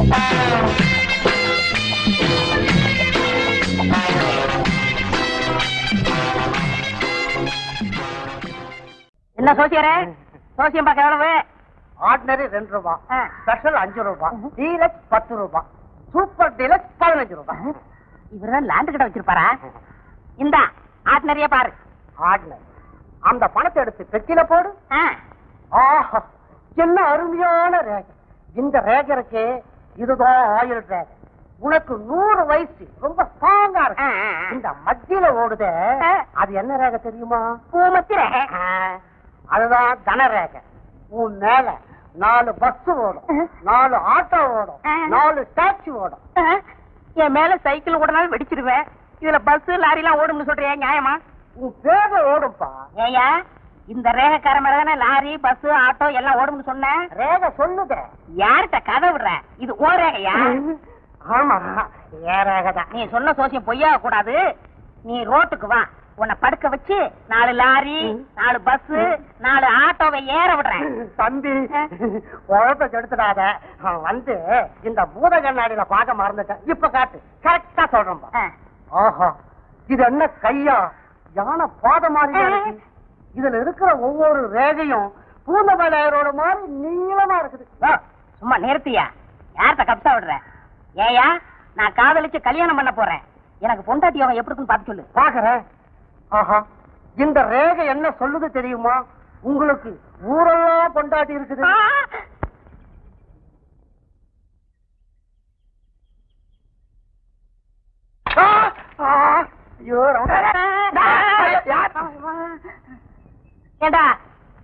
என்ன சோசியரே, சோசியம் பார்க்க எவ்வளவு? ஆர்டினரி 2 ரூபாய், ஸ்பெஷல் 5 ரூபாய், டீலக்ஸ் 10 ரூபாய், சூப்பர் டீலக்ஸ் 15 ரூபாய். இவர்தான் லேண்ட் கிட்ட வச்சிருப்பாரா? இந்த ஆர்டினரியா பாரு. ஆர்டினரி. அந்த பணத்தை எடுத்து பெட்டியில போடு. ஆஹா, என்ன அருமையான ரேகை. இந்த ரேகை இருக்கே, இதுதான் ஆயுள் ரேகை. உனக்கு 100 வயசு, ரொம்ப ஸ்ட்ராங்கா இருக்கு. இந்த மத்தியில ஓடுத, அது என்ன ரேகை தெரியுமா? பூமத்தி ரேகை. அதுதான் தன ரேகை. உன் மேல 4 பஸ் ஓடும், 4 ஆட்டோ ஓடும், 4 டாக்ஸி ஓடும். என் மேல சைக்கிள் ஓடனாலும் வெடிச்சிருவேன். இதுல பஸ் லாரி எல்லாம் ஓடும்னு சொல்றியா? நியாயமா? உன் பேக ஓடும்பா. ஏயா, இந்த ரேகைக்கார மேல லாரி பஸ் ஆட்டோ எல்லாம் ஓடும்னு சொன்ன? ரேகை சொல்லுத. யார்கிட்ட கதை விடுற? இது ஓ ரேகையா? ஆமா, ஏன் ரேகை தான். நீ சொன்ன சோசியம் பொய்யாக கூடாது. நீ ரோட்டுக்கு வா, உன்னை படுக்க வச்சு 4 லாரி 4 பஸ் 4 ஆட்டோவை ஏற விடுறேன். தம்பி, உழப்ப கெடுத்துடாத. வந்து இந்த பூத கண்ணாடியில பார்க்க மறந்துட்டேன். இப்ப காட்டு, கரெக்டா சொல்றேன்பா. ஆஹா, இது என்ன கையா? யானை பாத மாதிரி இருக்கு. இதுல இருக்கிற ஒவ்வொரு ரேகையும் பூந்தமலையரோட மாதிரி நீளமா இருக்குது. சும்மா நிறுத்தியா? யார்கிட்ட கப்சா விடுற? ஏயா, நான் காதலிச்சு கல்யாணம் பண்ண போறேன். எனக்கு பொண்டாட்டி யோகம் எப்படி இருக்குன்னு பார்த்து சொல்லு. பாக்குறேன். ஆஹா, இந்த ரேகை என்ன சொல்லுது தெரியுமா? உங்களுக்கு ஊரெல்லாம் பொண்டாட்டி இருக்குது. ஏண்டா,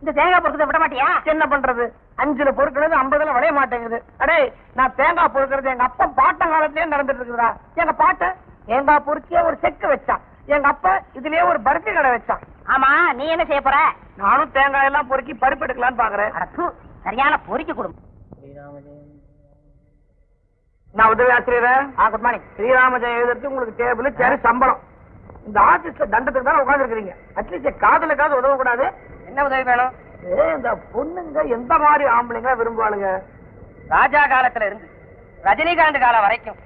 இந்த தேங்காய் பொறுக்கிறத விட மாட்டியா? என்ன பண்றது? 5ல பொறுக்கிறது 50ல விடைய மாட்டேங்குது. அடே, நான் தேங்காய் பொறுக்கிறது எங்க அப்பா பாட்டம் காலத்திலேயே நடந்துட்டு இருக்குதா. எங்க பாட்ட தேங்காய் பொறுக்கிய ஒரு செக்கு வச்சான். எங்க அப்பா இதுலயே ஒரு பருத்தி கடை வச்சான். ஆமா, நீ என்ன செய்ய போற? நானும் தேங்காய் எல்லாம் பொறுக்கி பருப்பு எடுக்கலான்னு பாக்குறேன். சரியான பொறுக்கி கொடுங்க. நான் உதவி ஆசிரியர். Good morning. ஸ்ரீராமஜெயம் எழுதுறது உங்களுக்கு டேபிள் சேரு சம்பளம். இந்த ஆபீஸ்ல தண்டத்துக்கு தான் உட்கார்ந்து இருக்கிறீங்க. அட்லீஸ்ட் காதலுக்காவது உதவ கூடாது? என்ன உதவி வேணும்? இந்த பொண்ணுங்க எந்த மாதிரி ஆம்பளைங்க விரும்புவாளுங்க? ராஜா காலத்துல இருந்து ரஜினிகாந்த் காலம் வரைக்கும்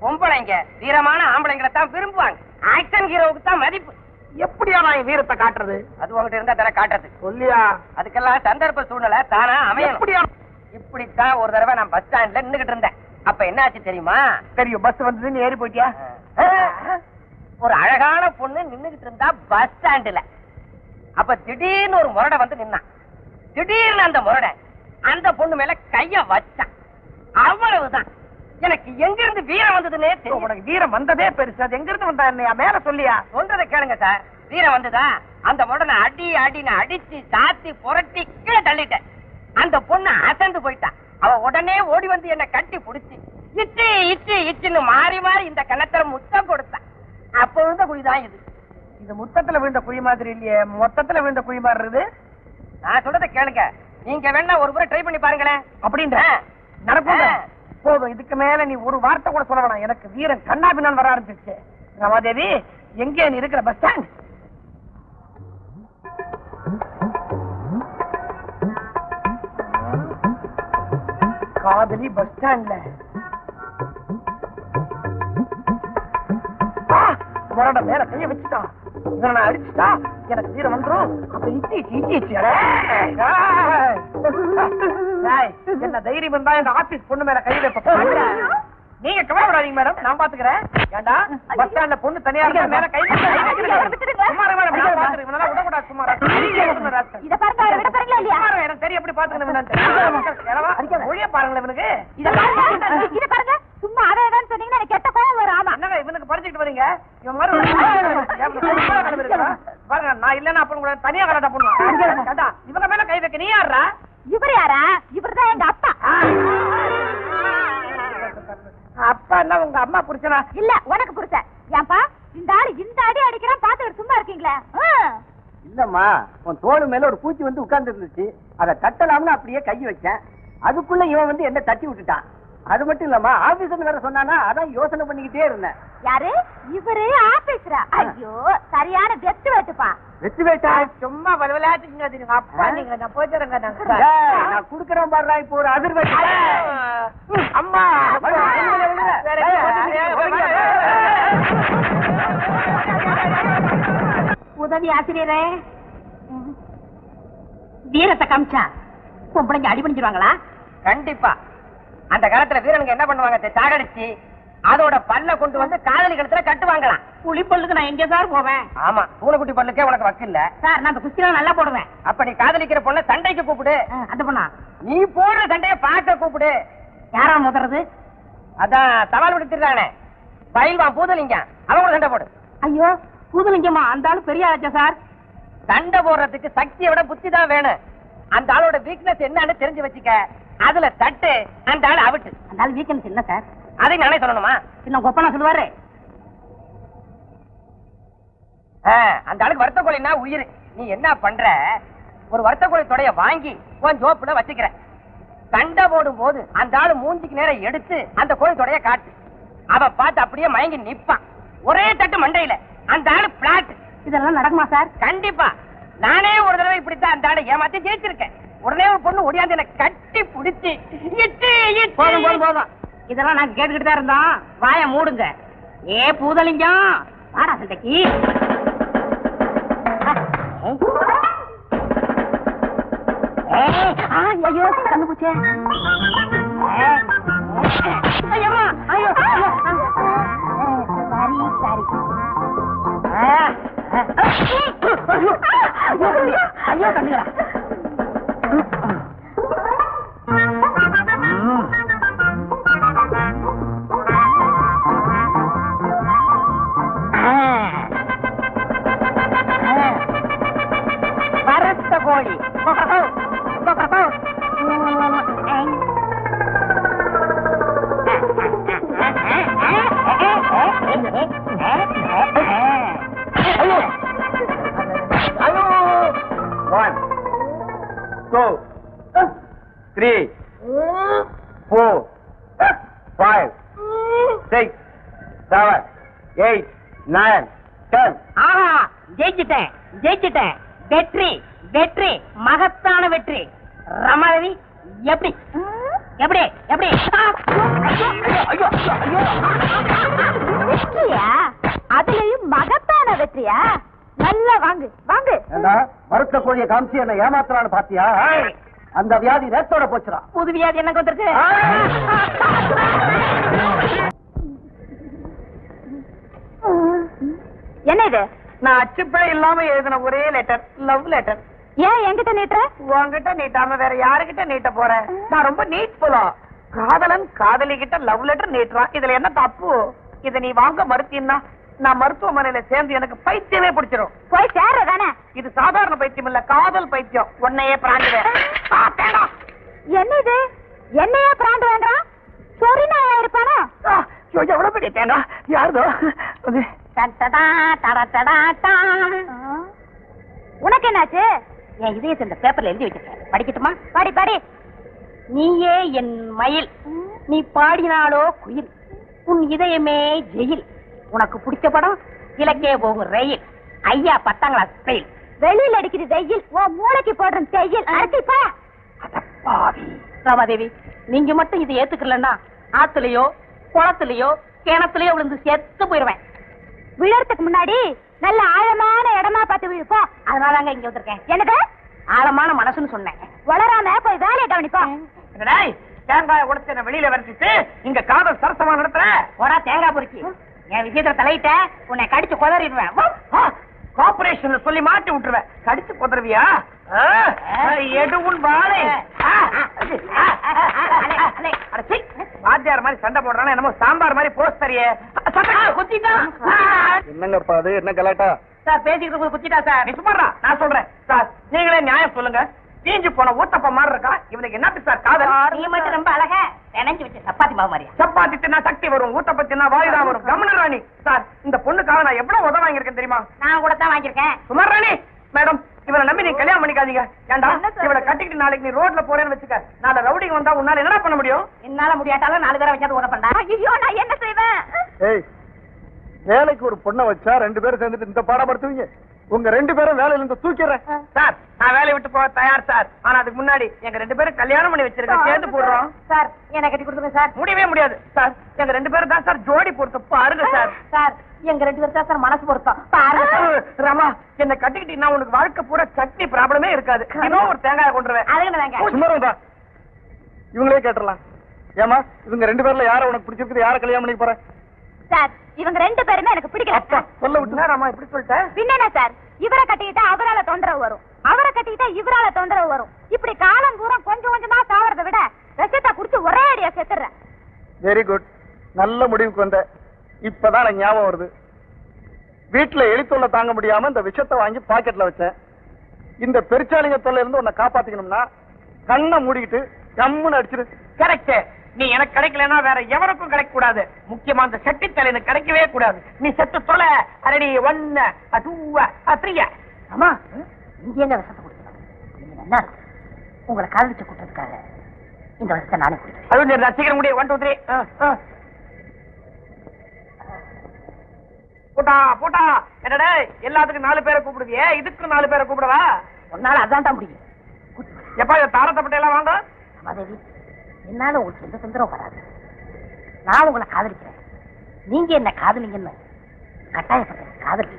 பொம்பளைங்க வீரமான ஆம்பளைங்களை தான் விரும்புவாங்க. ஆக்ஷன் ஹீரோவுக்கு தான் மதிப்பு. எப்படியா நான் வீரத்தை காட்டுறது? அது உங்ககிட்ட இருந்தா தானே காட்டுறது. சொல்லியா? அதுக்கெல்லாம் சந்தர்ப்ப சூழ்நிலை தானா அமையணும். இப்படித்தான் ஒரு தடவை நான் பஸ் ஸ்டாண்ட்ல நின்னுகிட்டு இருந்தேன். அப்ப என்ன ஆச்சு தெரியுமா? தெரியும். பஸ் வந்து நீ ஏறி போயிட்டியா? ஒரு அழகான பொண்ணு நின்னுகிட்டு இருந்தா பஸ் ஸ்டாண்ட்ல. அப்ப திடீர்னு ஒரு முரடை வந்து நின்னான். திடீர்னு அந்த முரடை அந்த பொண்ணு மேல கைய வச்சான். அவ்வளவுதான். எனக்கு எங்க இருந்து வீரம் வந்ததுன்னே தெரியும். உனக்கு வீரம் வந்ததே பெருசு. அது எங்க இருந்து வந்தா என்னையா? மேல சொல்லியா? சொல்றதை கேளுங்க சார். வீரம் வந்ததா? அந்த முடனை அடின்னு அடிச்சு சாத்தி புரட்டி கீழே தள்ளிட்டேன். அந்த பொண்ணு அசந்து போயிட்டான். அவ உடனே ஓடி வந்து என்ன கட்டி புடிச்சு இச்சு இச்சு இச்சுன்னு மாறி மாறி இந்த கணத்துல முத்தம் கொடுத்தான். அப்ப விழுந்த குழிதான் இது. இது முத்தத்துல விழுந்த குழி மாதிரி இல்லையே, மொத்தத்துல விழுந்த குழி மாதிரி இருக்குது. நான் சொல்றதை கேளுங்க. நீங்க வேணா ஒரு முறை ட்ரை பண்ணி பாருங்களேன். அப்படின்ற நடக்கும். போதும், இதுக்கு மேல நீ ஒரு வார்த்தை கூட சொல்ல வேணாம். எனக்கு வீரன் கண்ணாபின்னான் வர ஆரம்பிச்சிருச்சு. ரமாதேவி, எங்கே நீ இருக்கிற பஸ் ஸ்டாண்ட்? காதலி பஸ் ஸ்டாண்ட்ல முரட மேல கைய வச்சுட்டா. இதை நான் அடிச்சுட்டா எனக்கு வீரம் வந்துடும். அப்ப இச்சி இச்சி இச்சி என்ன தைரியம் இருந்தா இந்த ஆபீஸ் பொண்ணு மேல கை வைப்ப. நீங்க கவலைப்படாதீங்க மேடம், நான் பாத்துக்கிறேன். ஏண்டா பஸ் ஸ்டாண்ட்ல பொண்ணு தனியா இருந்தா மேல கை சுமாரா மேடம் விடக்கூடாது. சுமாரா இத பாருங்க, விட பாருங்களா இல்லையா? எனக்கு தெரியும் எப்படி பாத்துக்கணும். மொழிய பாருங்களேன் இவனுக்கு. இத பாருங்க, சும்மா அதான் சொன்னீங்கன்னா எனக்கு கெட்ட கோவம் வரும். ஆமா, என்னங்க இவனுக்கு படிச்சுட்டு வரீங்க? இவன் மாதிரி பாருங்க, நான் இல்லன்னா அப்ப தனியா கலாட்டா பண்ணுவான். இவங்க மேல கை வைக்க நீ யாரா? இவர் யாரா? இவர்தான் எங்க அப்பா. அப்பா என்ன உங்க அம்மா புருஷனா? இல்ல, உனக்கு புருஷன். ஏன்பா இந்த ஆளு இந்த அடி அடிக்கிறான் பாத்துக்கிட்டு சும்மா இருக்கீங்களா? இல்லம்மா, உன் தோடு மேல ஒரு பூச்சி வந்து உட்கார்ந்து இருந்துச்சு. அதை தட்டலாம்னு அப்படியே கை வச்சேன். அதுக்குள்ள இவன் வந்து என்ன தட்டி விட்டுட்டான். அது மட்டும் இல்லம்மா ஆபீஸ்ல வேற சொன்னானா, அதான் யோசனை பண்ணிக்கிட்டே இருந்தேன். யாரு இவரு? ஆபீஸ்ரா? ஐயோ சரியான வெட்டு வெட்டுப்பா. வெச்சு வேட்டா சும்மா விளையாட்டுங்க அப்பா, நீங்க நான் போயிட்டுறேங்க. நான் குடுக்கறேன் பாடுறா இப்போ ஒரு அதிர்வெட்டு. அம்மா உதவி ஆசிரியரே, வீரத்தை காமிச்சா பொம்பளைங்க அடி பண்ணிடுவாங்களா? கண்டிப்பா. அந்த காலத்துல வீரனுக்கு என்ன பண்ணுவாங்க, சாகடிச்சு அதோட பல்ல கொண்டு வந்து காதலி கழுத்துல கட்டுவாங்களாம். புலி பல்லுக்கு நான் எங்க சார் போவேன்? ஆமா, பூனைக்குட்டி பல்லுக்கே உனக்கு வக்கில்ல. சார் நான் குஸ்திலாம் நல்லா போடுவேன். அப்ப நீ காதலிக்கிற பொண்ண சண்டைக்கு கூப்பிடு. அந்த பொண்ணா? நீ போடுற சண்டைய பார்க்க கூப்பிடு. யாரா முதறது? அதான் சவால் விடுத்துறானே பயில்வான் பூதலிங்க, அவன் கூட சண்டை போடு. ஐயோ பூதலிங்கம்மா, அந்த ஆளு பெரிய ஆச்சா சார். சண்டை போடுறதுக்கு சக்தியை விட புத்தி தான் வேணும். அந்த ஆளோட வீக்னஸ் என்னன்னு தெரிஞ்சு வச்சுக்க. அதுல தட்டு அந்த ஆள் அவுட்டு. அந்த ஆள் வீக்கெண்ட் என்ன சார்? அதை நானே சொல்லணுமா? இன்னும் கொப்பனா சொல்லுவாரு. அந்த ஆளுக்கு வருத்த கோழின்னா உயிர். நீ என்ன பண்ற, ஒரு வருத்த கோழி தொடைய வாங்கி உன் ஜோப்புல வச்சுக்கிற. சண்டை போடும் போது அந்த ஆளு மூஞ்சிக்கு நேரம் எடுத்து அந்த கோழி தொடைய காட்டு. அவன் பார்த்து அப்படியே மயங்கி நிப்பான். ஒரே தட்டு மண்டையில. அந்த ஆளு பிளாட். இதெல்லாம் நடக்குமா சார்? கண்டிப்பா. நானே ஒரு தடவை இப்படித்தான் அந்த ஆளை ஏமாத்தி ஜெயிச்சிருக்கேன். உடனே ஒரு பொண்ணு ஒடியாந்து என்ன கட்டி பிடிச்சி போதும் போதும் போதும், இதெல்லாம் நாங்க கேட்டுக்கிட்டு தான் இருந்தோம். வாய மூடுங்க. ஏ பூதலிங்கம், வாடா சண்டைக்கு. ஐயோ கண்ணு பூச்சே. ஐயோ ஐயோ சாரி ஐயோ கண்ணுங்களா. வரத்த கோழி One, two, three, 4, 5, 6, 7, 8, 9, 10. ஆஹா, ஜெயிச்சிட்டேன் ஜெயிச்சிட்டேன். வெற்றி வெற்றி, மகத்தான வெற்றி. ரமாதேவி எப்படி எப்படி எப்படி? வெற்றியா? அதுலயும் மகத்தான வெற்றியா? நல்லா வாங்கு வாங்கு. மருத்த கோழியை காமிச்சு என்ன ஏமாத்துறான்னு பாத்தியா? அந்த வியாதி நேத்தோட போச்சுடா. புது வியாதி என்ன வந்திருக்கு? என்ன இது? நான் அச்சுப்பே இல்லாம எழுதின ஒரே லெட்டர், லவ் லெட்டர். ஏன் என்கிட்ட நீட்டுற? உன்கிட்ட நீட்டாம வேற யாருகிட்ட நீட்ட போறேன்? நான் ரொம்ப நீட் போலாம். காதலன் காதலி கிட்ட லவ் லெட்டர் நீட்டுறான், இதுல என்ன தப்பு? இத நீ வாங்க மறுத்தீன்னா நான் மருத்துவமனையில சேர்ந்து எனக்கு பைத்தியமே பிடிச்சிரும். போய் சேர்றதானே? இது சாதாரண பைத்தியம் இல்ல, காதல் பைத்தியம். உன்னையே பிராண்டுவேன். என்ன இது? என்னையா பிராண்டு வேண்டாம்? சொரினா இருப்பானா? எவ்வளவு பெரிய தேனா யாருதோ. உனக்கு என்னாச்சு? என் இதயத்தை இந்த பேப்பர்ல எழுதி வச்சிருக்கேன், படிக்கட்டுமா? படி படி. நீயே என் மயில், நீ பாடினாலோ குயில், உன் இதயமே ஜெயில். உனக்கு பிடிச்ச படம் இலக்கே போகும் ரயில். ஐயா 10ஆம் கிளாஸ் ஃபெயில். வெளியில அடிக்குது வெயில், ஓ மூளைக்கு போடுற தையல். அடிப்பா ராமாதேவி, நீங்க மட்டும் இதை ஏத்துக்கலன்னா ஆத்துலயோ குளத்துலயோ கிணத்துலயோ விழுந்து செத்து போயிருவேன். விழறதுக்கு முன்னாடி நல்ல ஆழமான இடமா பார்த்து விழுப்போம். அதனாலங்க இங்க வந்திருக்கேன். எனக்கு ஆழமான மனசுன்னு சொன்னேன். வளராம போய் வேலையை கவனிப்போம். தேங்காய் உடைச்சு என்ன வெளியில வரைச்சிட்டு இங்க காதல் சரசமா நடத்துற. போடா தேங்காய் பொறுக்கி. என் விஷயத்துல தலையிட்ட உன்னை கடிச்சு குதறிடுவேன். கார்பரேஷன் சொல்லி மாட்டி விட்டுருவேன். கடிச்சு குதறவியா? எடுவும் வாழை. வாத்தியார் மாதிரி சண்டை போடுறானா என்னமோ சாம்பார் மாதிரி போஸ்ட் தரியே. என்னங்கப்பா அது? என்ன கலாட்டா? சார் பேசிக்கிட்டு குத்திட்டா சார். நீ சும்மாடா, நான் சொல்றேன். சார் நீங்களே நியாயம் சொல்லுங்க. தீஞ்சு போன ஊத்தப்ப மாதிரி இருக்கா இவனுக்கு. என்னத்து சார் காதல்? நீ மட்டும் ரொம்ப அழகா நினைஞ்சு வச்சு சப்பாத்தி மாவு மாதிரியா? சப்பாத்தி தின்னா சக்தி வரும், ஊத்தப்ப தின்னா வாயுதான் வரும். கமன ராணி சார், இந்த பொண்ணுக்காக நான் எவ்வளவு உதவ வாங்கியிருக்கேன் தெரியுமா? நான் கூட தான் வாங்கியிருக்கேன். சுமார் ராணி மேடம், இவனை நம்பி நீ கல்யாணம் பண்ணிக்காதீங்க. ஏண்டா இவளை கட்டிக்கிட்டு நாளைக்கு நீ ரோட்ல போறேன்னு வச்சுக்க, நாளை ரவுடிங்க வந்தா உன்னால என்ன பண்ண முடியும்? என்னால முடியாட்டாலும் 4 பேரை வச்சாது உதப்பண்டா. ஐயோ நான் என்ன செய்வேன்? ஏய், வேலைக்கு ஒரு பொண்ணை வச்சா 2 பேரும் சேர்ந்துட்டு இந்த பாடப்படுத்துவீங்க? உங்க 2 பேரும் வேலையில இருந்து தூக்கிறேன் சார். நான் வேலையை விட்டு போக தயார் சார். ஆனா அதுக்கு முன்னாடி எங்க 2 பேரும் கல்யாணம் பண்ணி வச்சிருக்கேன், சேர்ந்து போடுறோம் சார். என்ன கட்டி கொடுத்துருங்க சார். முடியவே முடியாது சார். எங்க 2 பேரும் தான் சார் ஜோடி பொருத்தம். பாருங்க சார். சார் எங்க 2 பேரும் தான் சார் மனசு பொருத்தம். பாருங்க ராமா, என்ன கட்டிக்கிட்டீங்கன்னா உனக்கு வாழ்க்கை பூரா சட்னி ப்ராப்ளமே இருக்காது. இன்னும் ஒரு தேங்காய் கொண்டுருவேன். சும்மா இவங்களே கேட்டுறலாம். ஏமா இவங்க 2 பேர்ல யார உனக்கு பிடிச்சிருக்குது? யார கல்யாணம் பண்ணி போற? சார் இவங்க 2 பேருமே எனக்கு பிடிக்கல. சொல்ல விட்டுனா ராமா இப்படி சொல்லிட்டேன். பின்ன சார், இவரை கட்டிக்கிட்டா அவரால தொந்தரவு வரும், அவரை கட்டிக்கிட்டா இவரால தொந்தரவு வரும். இப்படி காலம் பூரம் கொஞ்சம் கொஞ்சமா சாவறதை விட விஷத்தை குடிச்சு ஒரே அடியா செத்துறேன். வெரி குட், நல்ல முடிவுக்கு வந்த. இப்பதான் எனக்கு ஞாபகம் வருது. வீட்டுல எலி தொல்லை தாங்க முடியாம இந்த விஷத்தை வாங்கி பாக்கெட்ல வச்சேன். இந்த பெருச்சாளிங்க தொல்லை இருந்து உன்னை காப்பாத்திக்கணும்னா கண்ணை மூடிக்கிட்டு கம்முன்னு அடிச்சிரு. கரெக்ட். நீ எனக்கு கிடைக்கலன்னா வேற எவருக்கும் கிடைக்க கூடாது. முக்கியமா அந்த செட்டி தலைன்னு கிடைக்கவே கூடாது. நீ செத்து தொலை. ரெடி 1 2 3. அம்மா இங்க எங்க விஷத்தை குடிக்கிறாங்க? நீங்க நல்லா இருக்கு. உங்களை காதலிச்சு கூட்டதுக்காக இந்த விஷத்தை நானே குடிக்கிறேன். அது சீக்கிரம் முடியும். 1 2 3. போட்டா போட்டா. என்னடா எல்லாத்துக்கும் 4 பேரை கூப்பிடுவியே, இதுக்கு 4 பேரை கூப்பிடவா? உன்னால அதான் தான் முடியும். எப்பா தாரத்தப்பட்ட எல்லாம் வாங்க. மாதேவி, என்னால உங்களுக்கு எந்த தொந்தரவும் வராது. நான் உங்களை காதலிக்கிறேன், நீங்க என்ன காதலிங்கன்னு கட்டாயப்பட்ட காதல்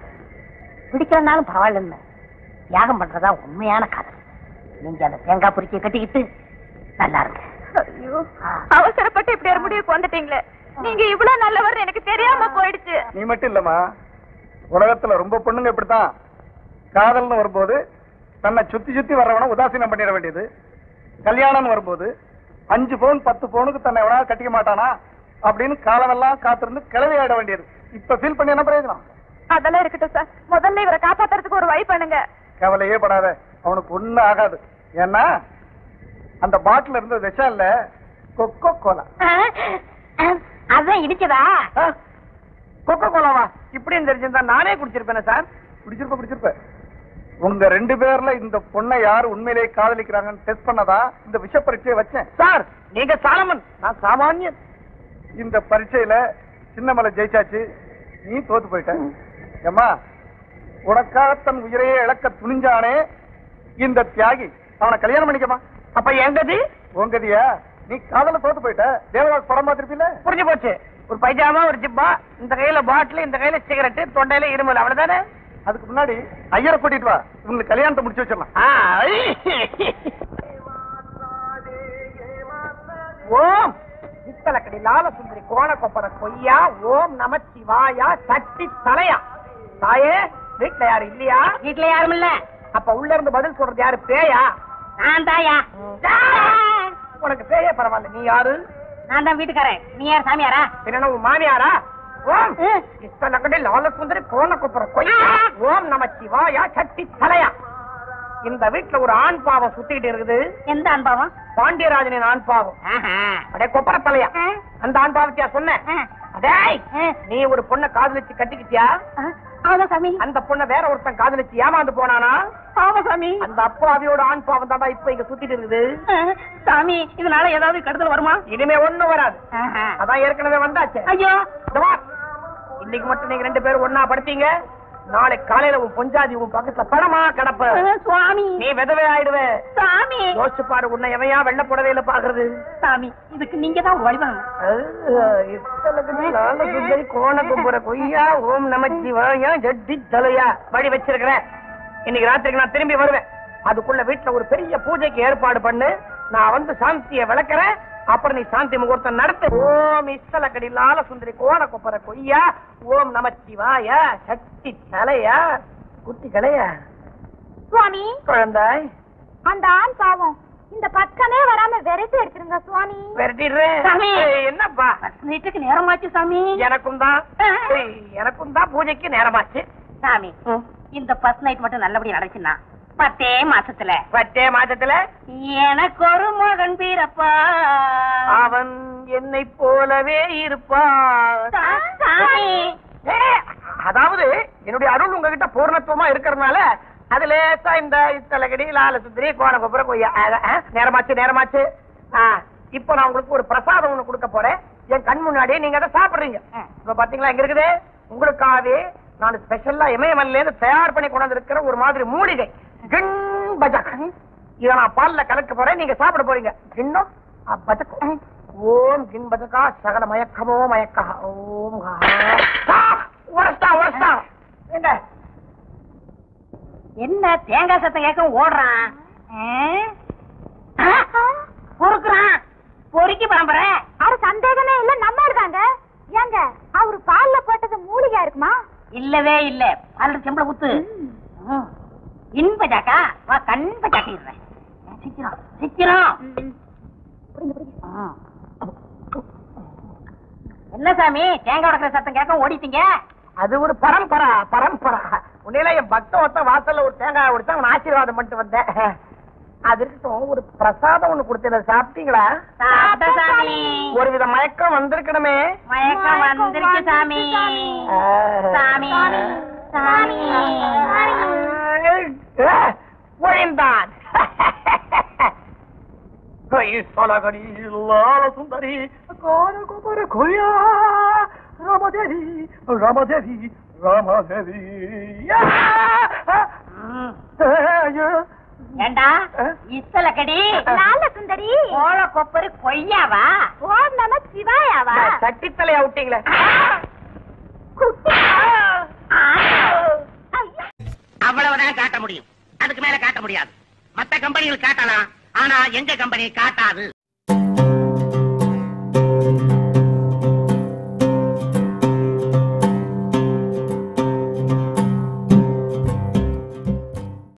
பிடிக்கிறனாலும் பரவாயில்லன்னு தியாகம் பண்றதா உண்மையான காதல். நீங்க அந்த தேங்காய் பொறிக்கையை கட்டிக்கிட்டு நல்லா இருங்க. ஐயோ, அவசரப்பட்டு இப்படி ஒரு முடிவுக்கு வந்துட்டீங்களே. நீங்க இவ்வளவு நல்லவர் எனக்கு தெரியாம போயிடுச்சு. நீ மட்டும் இல்லம்மா, உலகத்துல ரொம்ப பொண்ணுங்க இப்படித்தான். காதல்னு வரும்போது தன்னை சுத்தி சுத்தி வர்றவன உதாசீனம் பண்ணிட வேண்டியது. கல்யாணம் வரும்போது 5 பவுன் 10 பவுனுக்கு தன்னை எவனாவது கட்டிக்க மாட்டானா அப்படின்னு காலமெல்லாம் காத்திருந்து கிளவி ஆயிட வேண்டியது. இப்ப ஃபீல் பண்ணி என்ன பிரயோஜனம்? அதெல்லாம் இருக்கட்டும் சார், முதல்ல இவரை காப்பாத்துறதுக்கு ஒரு வழி பண்ணுங்க. கவலையே படாத, அவனுக்கு ஒண்ணும் ஆகாது. ஏன்னா அந்த பாட்டில் இருந்த விஷம் இல்ல, கொக்கோ கோலா. அதான் இடிச்சதா? கொக்கோ கோலாவா? இப்படின்னு தெரிஞ்சிருந்தா நானே குடிச்சிருப்பேன் சார். குடிச்சிருப்ப. உங்க 2 பேர்ல இந்த பொண்ணை யாரு உண்மையிலேயே காதலிக்கிறாங்கன்னு டெஸ்ட் பண்ணதா இந்த விஷ பரீட்சையை வச்சேன். சார் நீங்க சாலமன், நான் சாமானியன். இந்த பரீட்சையில சின்னமலை ஜெயிச்சாச்சு, நீ தோத்து போயிட்ட. ஏமா, உனக்காக தன் உயிரையே இழக்க துணிஞ்சானே இந்த தியாகி, அவனை கல்யாணம் பண்ணிக்கமா. அப்ப எங்கது? உங்கதியா? நீ காதல தோத்து போயிட்ட. தேவதாஸ் படம் பார்த்திருப்பீல? புரிஞ்சு போச்சு. ஒரு பைஜாமா, ஒரு ஜிப்பா, இந்த கையில பாட்டில், இந்த கையில சிகரெட், தொண்டையில இருமல், அவ்வளவுதானே? அதுக்கு முன்னாடி ஐயரை கூட்டிட்டு வா, உங்களுக்கு கல்யாணத்தை முடிச்சு வச்சிடலாம். ஓம் இத்தலக்கடி லால சுந்தரி கோண கொப்பர கொய்யா ஓம் நமச்சிவாயா சட்டி தலையா. தாயே, வீட்டுல யாரு இல்லையா? வீட்டுல யாரும் இல்ல. அப்ப உள்ள இருந்து பதில் சொல்றது யாரு? பேயா? நான் தாயா? உனக்கு பேயே பரவாயில்ல, நீ யாரு? நான் தான் வீட்டுக்காரன். நீ யார் சாமியாரா? என்ன உன் மாமியாரா? ஓம் இத்தலக்கடி லால சுந்தரி கோண கொப்பர கொய்யா ஓம் நமச்சிவாயா சட்டி தலையா. இந்த வீட்டுல ஒரு ஆண் பாவம் சுத்திட்டு இருக்குது. எந்த அனுபவம்? பாண்டியராஜனின் ஆண் பாவம். அடே கொப்பர தலையா, அந்த ஆண் பாவத்தியா சொன்ன? அடே, நீ ஒரு பொண்ணை காதலிச்சு கட்டிக்கிட்டியா? ஆமா சாமி. அந்த பொண்ணை வேற ஒருத்தன் காதலிச்சு ஏமாந்து போனானா? ஆமா சாமி. அந்த அப்பாவியோட ஆண் பாவம் தாண்டா இப்ப இங்க சுத்திட்டு இருக்குது. சாமி, இதனால ஏதாவது கெடுதல் வருமா? இனிமே ஒண்ணும் வராது. அதான் ஏற்கனவே வந்தாச்சு. ஐயோ, இன்னைக்கு மட்டும் நீங்க 2 பேரும் ஒன்னா படுத்தீங்க, நாளை காலையில உன் பொஞ்சாதி உன் பக்கத்துல படமா கிடப்ப. சுவாமி, நீ விதவே ஆயிடுவே. சாமி, யோசிச்சு பாரு, உன்னை எவையா வெள்ள புடவையில பாக்குறது. சாமி, இதுக்கு நீங்க தான் ஒரு வழி பண்ணணும். கோண கும்புற கொய்யா ஓம் நமச்சிவாயா ஜட்டி தலையா வழி வச்சிருக்கிறேன். இன்னைக்கு ராத்திரிக்கு நான் திரும்பி வருவேன். அதுக்குள்ள வீட்டுல ஒரு பெரிய பூஜைக்கு ஏற்பாடு பண்ணு. நான் வந்து சாந்திய விளக்குறேன். அப்புறம் நீ சாந்தி முகூர்த்தம் நடத்து. ஓம் இஸ்தலக்கடி லால சுந்தரி கோண கொப்பர கொய்யா ஓம் நமச்சிவாயா சக்தி தலையா குட்டி கலையா. சுவாமி, குழந்தாய், அந்த ஆண் பாவம் இந்த பக்கமே வராம விரட்டி எடுத்துருங்க சுவாமி. விரட்டிடுறேன். என்னப்பா, வீட்டுக்கு நேரமாச்சு சாமி. எனக்கும் தான் பூஜைக்கு நேரமாச்சு சாமி. இந்த ஃபர்ஸ்ட் நைட் மட்டும் நல்லபடியா நடந்துச்சுன்னா 10 மாசத்துல எனக்கு ஒரு மகன் பிறப்பா. அவன் என்னை போலவே இருப்பான். அதாவது என்னுடைய அருள் உங்ககிட்ட பூர்ணத்துவமா இருக்கிறதுனால அது லேசா இந்த இத்தலகடி லால சுந்தரி கோணகோபுரம் கொய்யா நேரமாச்சு. இப்ப நான் உங்களுக்கு ஒரு பிரசாதம் ஒண்ணு கொடுக்க போறேன். என் கண் முன்னாடி நீங்க அதை சாப்பிடுறீங்க. இப்ப பாத்தீங்களா இங்க இருக்குது உங்களுக்காகவே நான் ஸ்பெஷலா இமயமல்ல இருந்து தயார் பண்ணி கொண்டு இருக்கிற ஒரு மாதிரி மூலிகை கிண் பஜக். இத நான் பால்ல கலக்க போறேன், நீங்க சாப்பிட போறீங்க. கிண்ணம் பஜக். ஓம் கிண் பஜகா சகல மயக்கமோ மயக்கா. ஓம் உரஸ்தா என்ன தேங்காய் சத்தம் கேட்க ஓடுறான், பொறுக்குறான், பொறுக்கி பரம்பரை. அது சந்தேகமே இல்ல, நம்ம இருக்காங்க. ஏங்க அவரு பால்ல போட்டது மூலிகா இருக்குமா? இல்லவே இல்ல, அல்லது செம்பளை குத்து. இன்பஜாக்கா வா, கண்ப ஜாக்கிடுறேன். சீக்கிரம் சீக்கிரம். என்ன சாமி தேங்காய் உடைக்கிற சத்தம் கேட்க ஓடிட்டீங்க? அது ஒரு பரம்பரா. உன்னையில என் பக்தவத்த வாசல்ல ஒரு தேங்காய் உடைச்சா அவன் ஆசீர்வாதம் பண்ணிட்டு வந்தேன். அது இருக்கட்டும், ஒரு பிரசாதம் ஒண்ணு கொடுத்தேன், சாப்பிட்டீங்களா? சாமி ஒரு வித மயக்கம் வந்திருக்கணுமே. மயக்கம் வந்திருக்கு சாமி. சாமி சாமி ஒழிந்தான். சுந்தரி கொய்யா ராமதேவி ராமதேவி ராமதேவி. ஏண்டா இத்தல கடி லால சுந்தரி கோல கொப்பரு கொய்யாவா? ஓம் நம சிவாயாவா? சட்டித்தலையா விட்டீங்களே. அவ்வளவுதான் காட்ட முடியும், அதுக்கு மேல காட்ட முடியாது. மத்த கம்பெனிகள் காட்டலாம், ஆனா எங்க கம்பெனி காட்டாது.